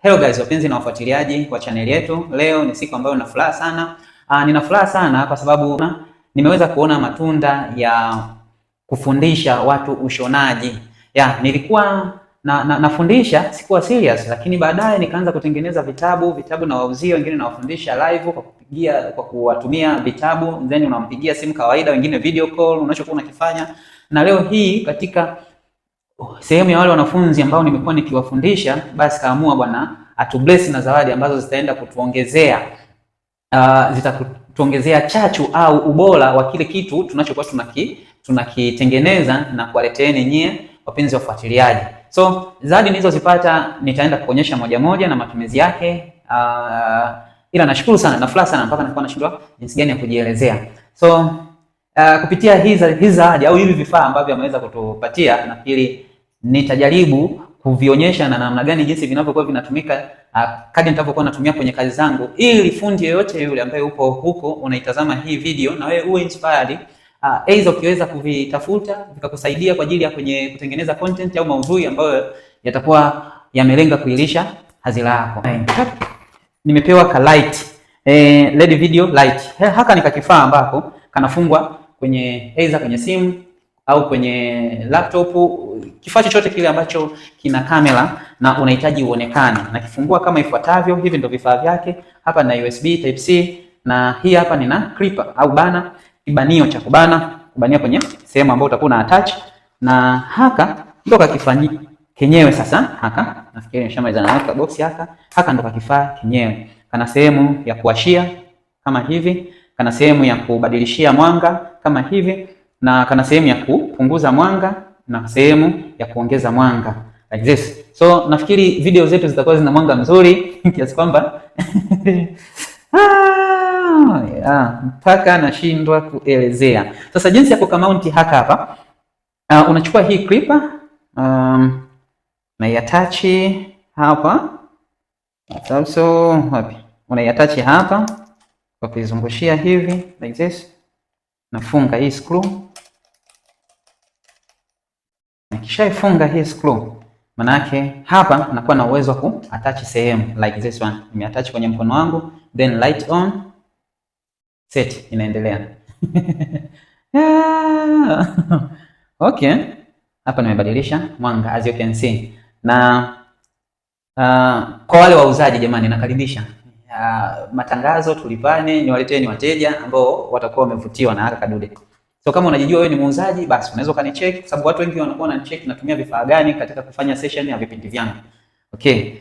Hello guys, wapenzi na wafuatiliaji wa channel yetu. Leo ni siku ambayo nina furaha sana. Nina furaha sana kwa sababu nimeweza kuona matunda ya kufundisha watu ushonaji. Nilikuwa nafundisha, sikuwa serious, lakini baadaye nikaanza kutengeneza vitabu na wauzia wengine, na wafundisha live kwa kuwatumia vitabu, then unampigia simu kawaida, wengine video call, unachokuwa unakifanya. Na leo hii katika sehemu ya wale wanafunzi ambao nimekuwa nikiwafundisha, basi kaamua bwana atubless na zawadi ambazo zitaenda kutuongezea zitatuongezea chachu au ubora wa kile kitu tunachokuwa tunakitengeneza na kuwaleteeni nyie wapenzi wafuatiliaji. So zawadi nilizozipata nitaenda kuonyesha moja moja na matumizi yake. Ila nashukuru sana na furaha sana mpaka nilikuwa nashindwa jinsi gani ya kujielezea. So kupitia hizi zawadi au hivi vifaa ambavyo ameweza kutupatia, nafikiri nitajaribu kuvionyesha na namna gani jinsi vinavyokuwa vinatumika kadri nitavyokuwa natumia kwenye kazi zangu, ili fundi yeyote yule ambaye upo huko unaitazama hii video na wewe uwe inspired, aidha ukiweza kuvitafuta vikakusaidia kwa ajili ya kwenye kutengeneza content au maudhui ambayo yatakuwa yamelenga kuilisha hadhira yako. Nimepewa ka light, LED video light. Haka ni kifaa ambapo kanafungwa kwenye aidha kwenye simu au kwenye laptop, kifaa chochote kile ambacho kina kamera na unahitaji uonekane. Na kifungua kama ifuatavyo. Hivi ndio vifaa vyake. Hapa na USB type C, na hii hapa nina clip au bana, kibanio cha kubania kwenye sehemu ambayo utakuwa na attach, na haka ndio kakifanyia kenyewe. Sasa haka nafikiri nishamaliza na box haka ndio kakifaa kenyewe. Kana sehemu ya kuwashia kama hivi, kana sehemu ya kubadilishia mwanga kama hivi, na kana sehemu ya kupunguza mwanga na sehemu ya kuongeza mwanga like this. So nafikiri video zetu zitakuwa zina mwanga mzuri kiasi kwamba mpaka nashindwa kuelezea. Sasa jinsi ya kukamount hapa, unachukua hii clip na iattach hapa. So wapi? Unaiattach hapa kwa kuizungushia hivi like this. Nafunga hii screw. Nikishaifunga hii screw, maana yake hapa nakuwa na uwezo wa kuattach sehemu like this one. Nimeattach kwenye mkono wangu, then light on, set, inaendelea. Okay. Hapa nimebadilisha mwanga as you can see. Na kwa wale wauzaji jamani, nakaribisha matangazo, tulipane, niwaleteni wateja ambao watakuwa wamevutiwa na haka kadude. So kama unajijua wewe ni muuzaji, basi unaweza kanicheck, kwa sababu watu wengi wanakuwa wananicheck natumia vifaa gani katika kufanya session ya vipindi vyangu. Okay.